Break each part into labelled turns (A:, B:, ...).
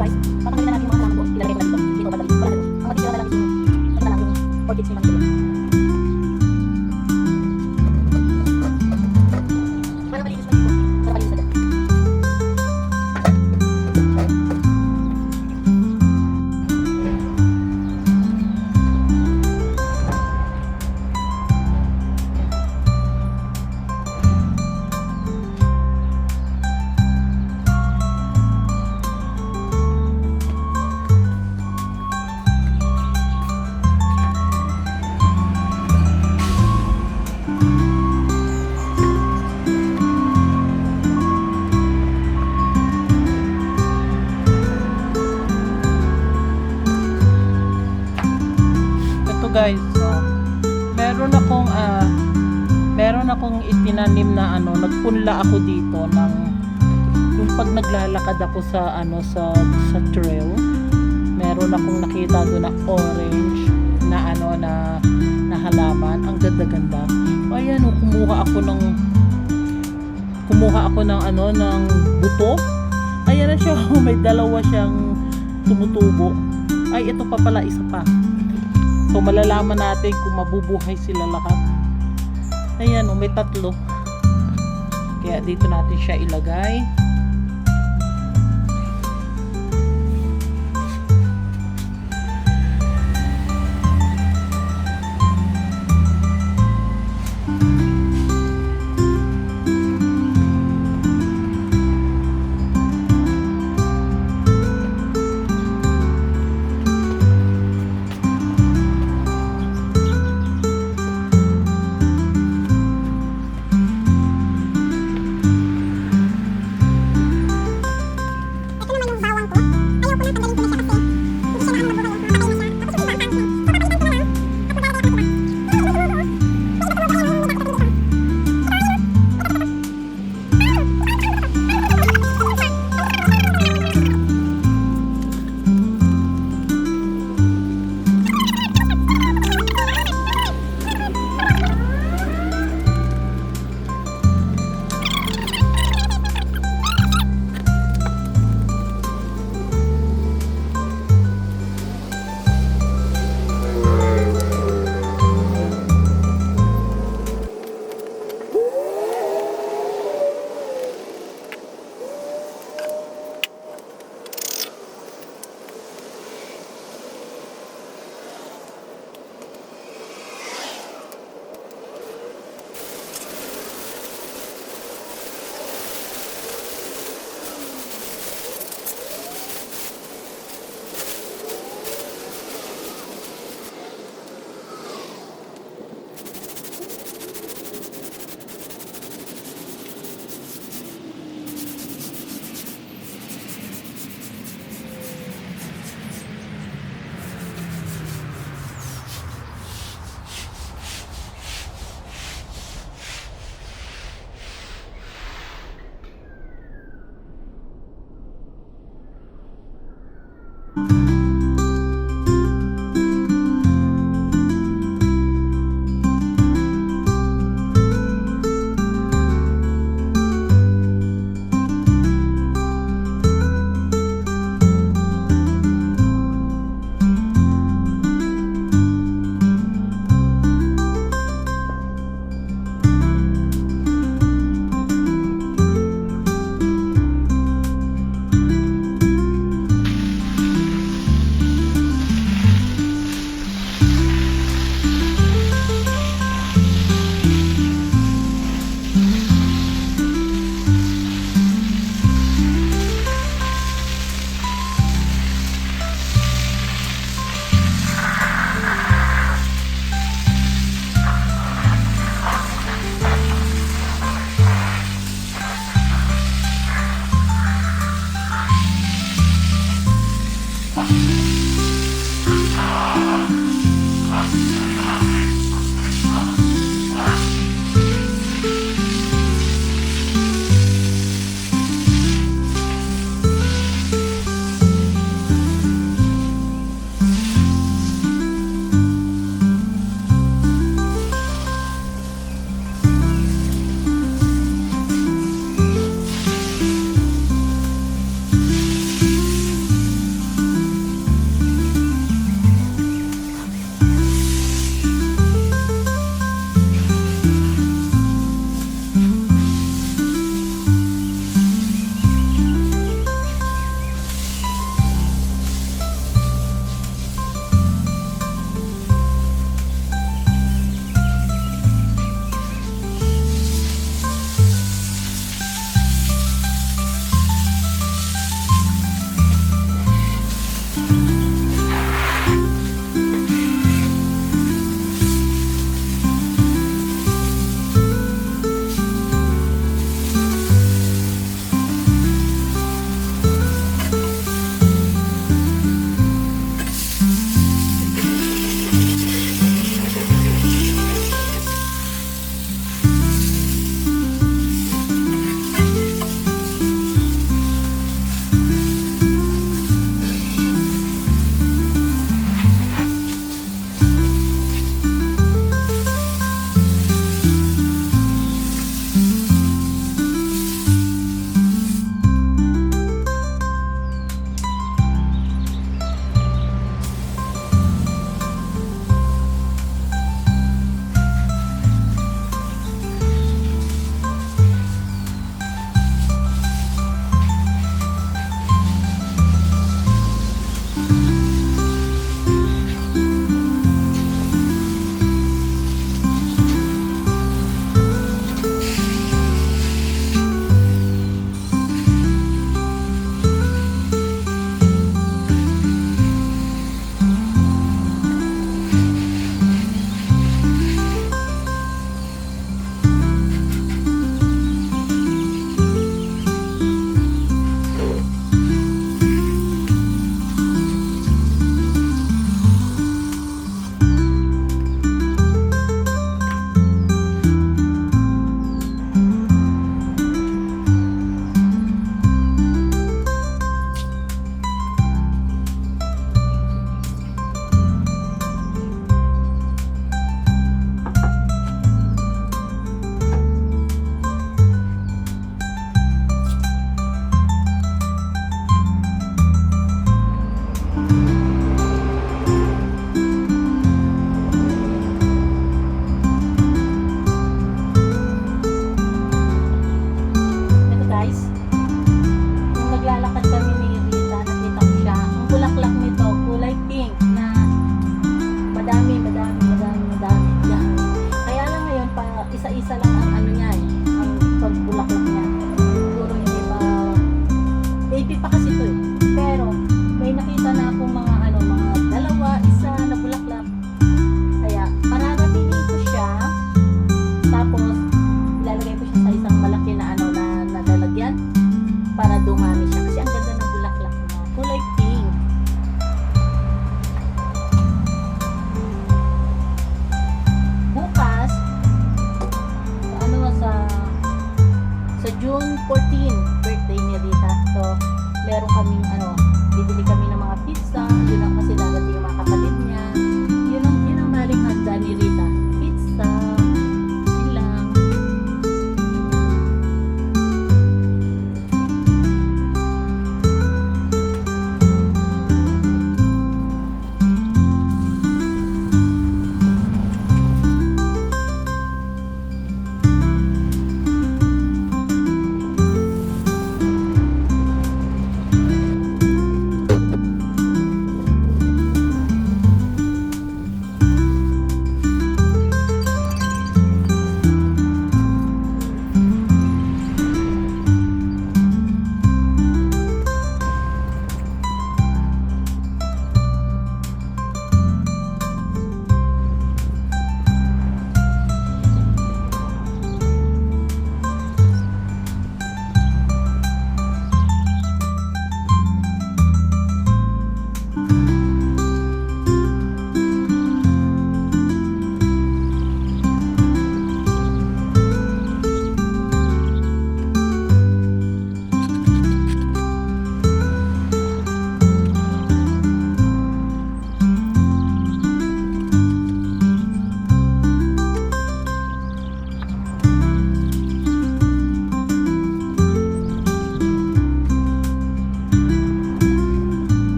A: guys, tatanggalin na natin yung mga halaman ko. Ilalagay ko na dito. Dito ba dito? Wala na doon. Ang matitira na lang is yung ano na lang yung orchids ni Ma'am Julia. Para malinis na dito. Para malinis na dyan.
B: Guys, so meron akong itinanim na nagpunla ako dito ng yung pag naglalakad ako sa sa trail, meron akong nakita doon na orange na na halaman, ang ganda-ganda. So ayan, kumuha ako ng ng buto. Ayan na siya, may dalawa siyang tumutubo. Ay, ito pa pala, isa pa. So malalaman natin kung mabubuhay sila lahat. Ayan, may tatlo. Kaya dito natin siya ilagay.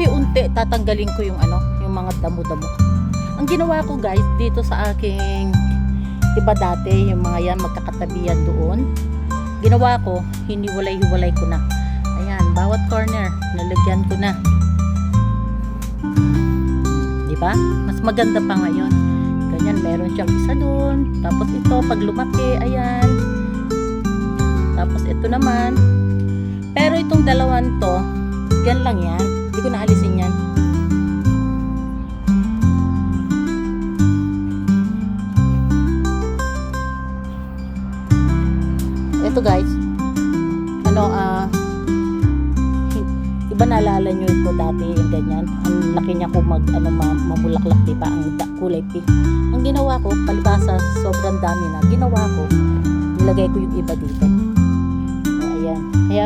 B: paunti-unti tatanggalin ko yung yung mga damo-damo. Ang ginawa ko guys, dito sa aking, diba dati, yung mga yan, magkakatabi yan doon. Ginawa ko, hiniwalay-hiwalay ko na. Ayan, bawat corner, nalagyan ko na. Diba? Mas maganda pa ngayon. Ganyan, meron siyang isa doon. Tapos ito, pag lumaki, ayan. Tapos ito naman. Pero itong dalawan to, yan lang yan. Hindi ko naalisin yan. Ito guys, iba naalala nyo ito dati yung ganyan. Ang laki niya kung mamulaklak, diba? Ang kulay pink. Ang ginawa ko, palibasa, sobrang dami na. Ginawa ko, nilagay ko yung iba dito. O, ayan. Kaya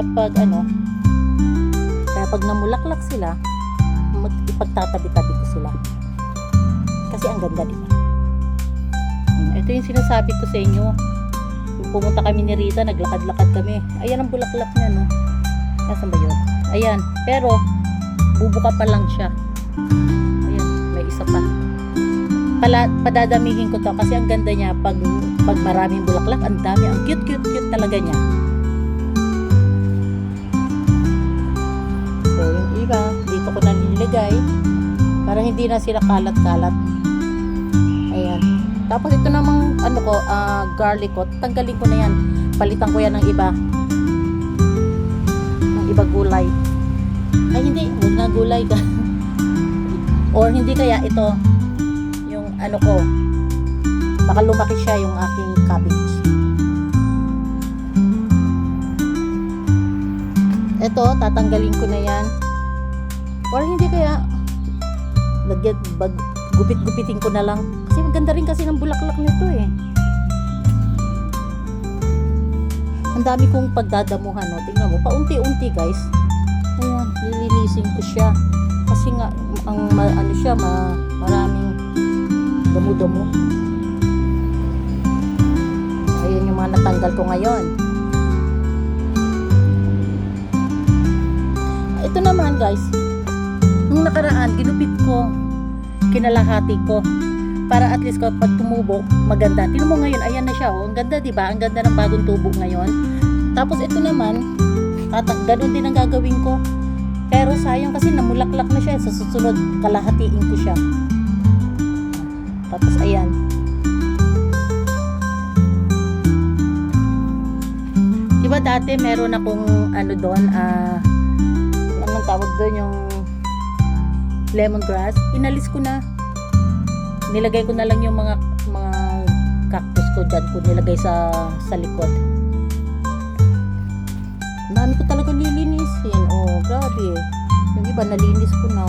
B: pag namulaklak sila, ipagtatabi-tabi ko sila. Kasi ang ganda, diba? Ito yung sinasabi ko sa inyo. Pumunta kami ni Rita, naglakad-lakad kami. Ayan ang bulaklak niya, no? Nasaan ba yun? Ayan. Pero, bubuka pa lang siya. Ayan, may isa pa. Padadamihin ko to kasi ang ganda niya pag maraming bulaklak, ang dami, ang cute talaga niya. So, yung iba, dito ko na nilagay para hindi na sila kalat-kalat. Ayan. Tapos ito namang garlic ko, tanggalin ko na yan. Palitan ko yan ng iba. Ng iba gulay. Ay hindi, huwag na gulay ka. Or hindi kaya ito, yung ko, baka lumaki siya yung aking cabbage. Ito, tatanggalin ko na yan. Or hindi kaya, gupit-gupitin ko na lang. Kasi maganda rin kasi ng bulaklak nito eh. Ang dami kong pagdadamuhan, no? Tingnan mo, paunti-unti guys. Ayan, lilinisin ko siya. Kasi nga, maraming damo-damo. Ayan yung mga natanggal ko ngayon. Ito naman guys, nung nakaraan, ginupit ko, kinalahati ko. Para at least pag tumubo, maganda. Tingnan mo ngayon, ayan na siya. Oh. Ang ganda, diba? Ang ganda ng bagong tubo ngayon. Tapos ito naman, ganun din ang gagawin ko. Pero sayang kasi namulaklak na siya. Sa susunod, kalahatiin ko siya. Tapos ayan. Diba dati meron akong doon, anong tawag doon, yung lemongrass. Inalis ko na. Nilagay ko na lang yung mga cactus ko dyan ko nilagay sa likod. Ang dami ko talaga lilinisin. Oh, grabe. Yung iba nalinis ko na.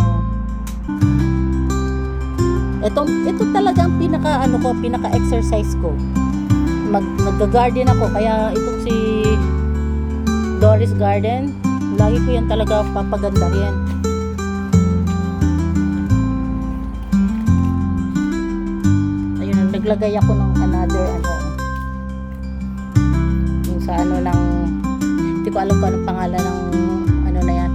B: Ito talaga ang pinaka-exercise ko. Nag-garden ako. Kaya itong si Doris Garden, lagi ko yan talaga papagandahin. Naglagay ako ng another yung sa hindi ko alam kung anong pangalan ng na yan,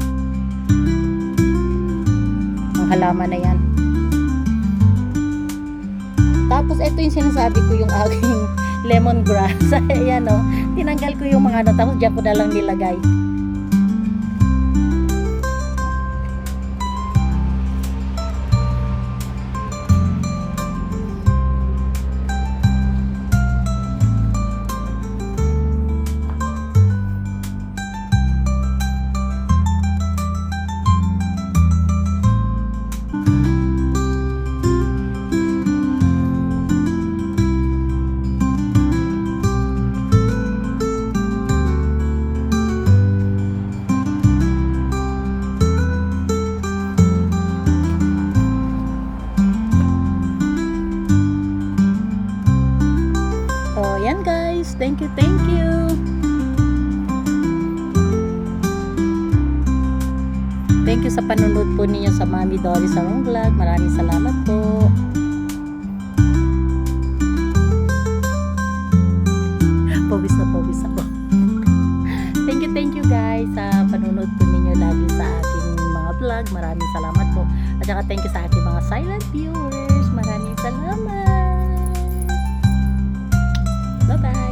B: ang halaman na yan. Tapos ito yung sinasabi ko, yung aking lemongrass. Ayan tinanggal ko yung mga tapos dyan ko na lang nilagay. Ayan guys, thank you. Thank you sa panunod po ninyo sa Mami Doris Sarong Vlog. Maraming salamat po. Pawis na pawis ako. Thank you guys sa panunod po ninyo lagi sa aking mga vlog. vlog. Maraming salamat po. At saka thank you sa aking mga silent viewers. Maraming salamat. Bye-bye.